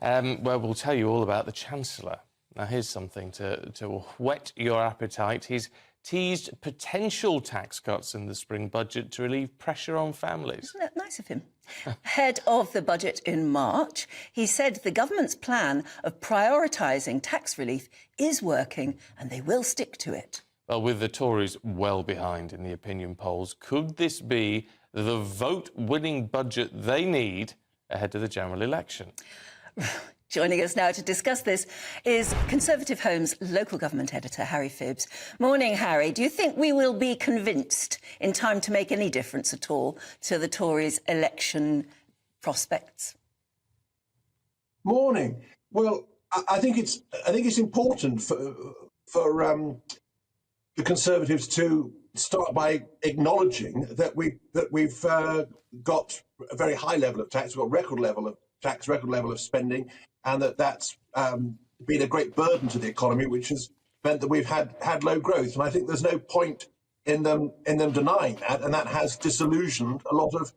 where we'll tell you all about the Chancellor. Now, here's something to whet your appetite. He's teased potential tax cuts in the spring budget to relieve pressure on families. Isn't that nice of him? Ahead of the budget in March, he said the government's plan of prioritising tax relief is working and they will stick to it. Well, with the Tories well behind in the opinion polls, could this be the vote-winning budget they need ahead of the general election? Joining us now to discuss this is Conservative Home's local government editor, Harry Phibbs. Morning, Harry. Do you think we will be convinced in time to make any difference at all to the Tories' election prospects? Morning. Well, I think it's important for the Conservatives to start by acknowledging that we've got a very high level of tax, we've got record level of tax, record level of spending, and that's been a great burden to the economy, which has meant that we've had low growth. And I think there's no point in them denying that, and that has disillusioned a lot of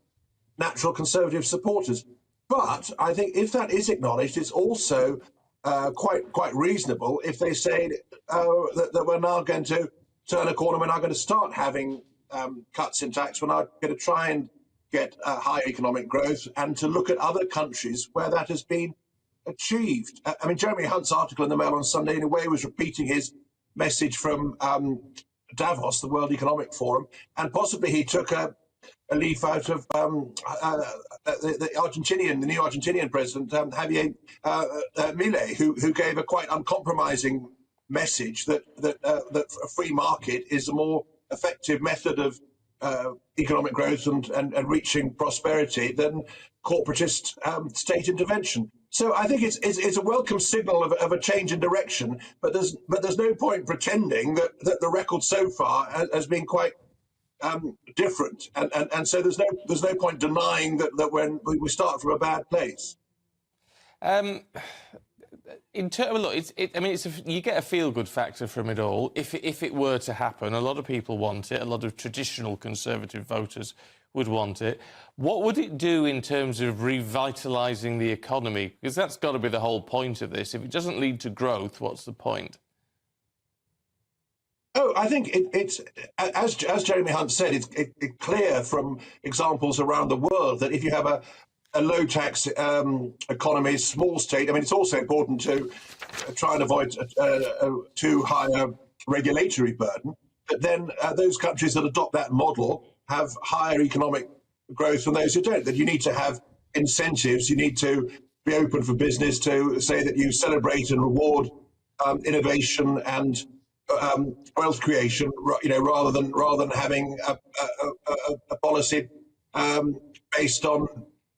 natural Conservative supporters. But I think if that is acknowledged, it's also quite reasonable if they say that we're now going to turn a corner, we're now going to start having cuts in tax, we're now going to try and get higher economic growth, and to look at other countries where that has been achieved. I mean, Jeremy Hunt's article in the Mail on Sunday, in a way, was repeating his message from Davos, the World Economic Forum, and possibly he took a leaf out of the new Argentinian president, Javier Milei, who gave a quite uncompromising message that a free market is a more effective method of economic growth and reaching prosperity than corporatist state intervention. So I think it's a welcome signal of a change in direction, but there's no point pretending that the record so far has been quite different, and so there's no point denying that when we start from a bad place. In terms, look, you get a feel-good factor from it all. If it were to happen, a lot of people want it. A lot of traditional Conservative voters would want it. What would it do in terms of revitalising the economy? Because that's got to be the whole point of this. If it doesn't lead to growth, what's the point? Oh, I think it's as Jeremy Hunt said, it's clear from examples around the world that if you have a low-tax economy, small state, I mean, it's also important to try and avoid too high a regulatory burden. But then those countries that adopt that model have higher economic growth than those who don't. That you need to have incentives, you need to be open for business, to say that you celebrate and reward innovation and wealth creation, rather than having a policy based on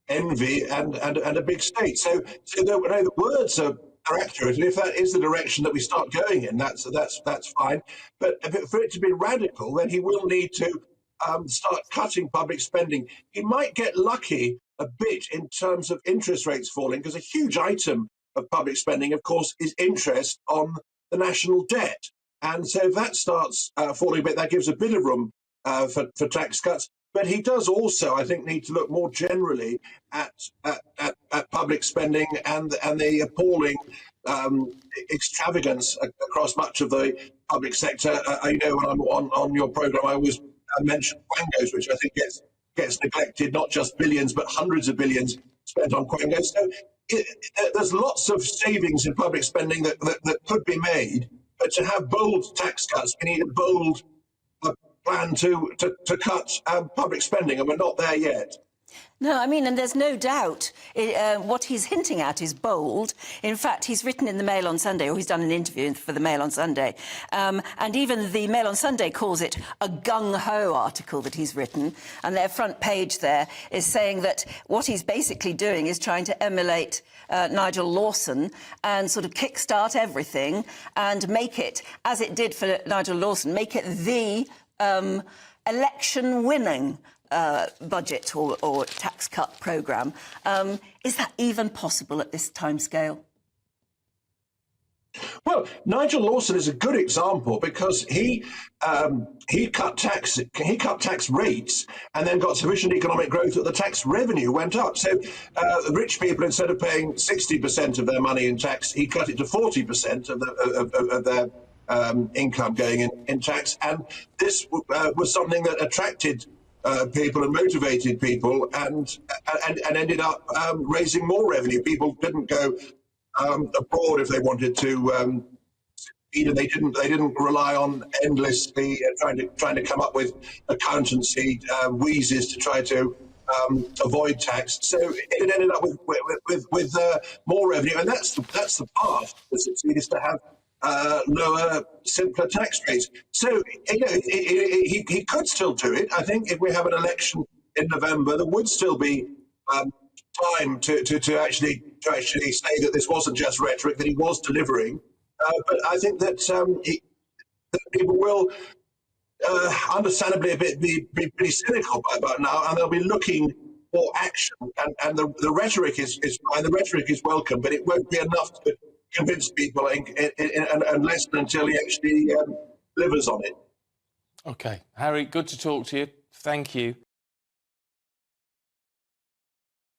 envy and a big state. So the words are accurate, and if that is the direction that we start going in, that's fine. But for it to be radical, then he will need to start cutting public spending. He might get lucky a bit in terms of interest rates falling, because a huge item of public spending, of course, is interest on the national debt. And so if that starts falling a bit, that gives a bit of room for tax cuts. But he does also, I think, need to look more generally at public spending and the appalling extravagance across much of the public sector. I know when I'm on your programme, I always mention quangos, which I think gets neglected, not just billions, but hundreds of billions spent on quangos. So there's lots of savings in public spending that could be made, but to have bold tax cuts, we need a bold plan to cut public spending, and we're not there yet. No, I mean, and there's no doubt what he's hinting at is bold. In fact, he's written in the Mail on Sunday, or he's done an interview for the Mail on Sunday, and even the Mail on Sunday calls it a gung-ho article that he's written, and their front page there is saying that what he's basically doing is trying to emulate Nigel Lawson and sort of kickstart everything and make it, as it did for Nigel Lawson, make it the election-winning budget or tax cut programme. Is that even possible at this timescale? Well, Nigel Lawson is a good example because he cut tax rates and then got sufficient economic growth that the tax revenue went up. So rich people, instead of paying 60% of their money in tax, he cut it to 40% of their income going in tax, and this was something that attracted people and motivated people, and ended up raising more revenue. People didn't go abroad if they wanted to eat, and they didn't rely on endlessly trying to come up with accountancy wheezes to try to avoid tax. So it ended up with more revenue, and that's the path to succeed, is to have lower, simpler tax rates. So he could still do it. I think if we have an election in November, there would still be time to actually say that this wasn't just rhetoric, that he was delivering. But I think that, that people will understandably be pretty cynical about now, and they'll be looking for action. And the rhetoric is fine, the rhetoric is welcome, but it won't be enough to convince people unless and until he actually delivers on it. OK. Harry, good to talk to you. Thank you.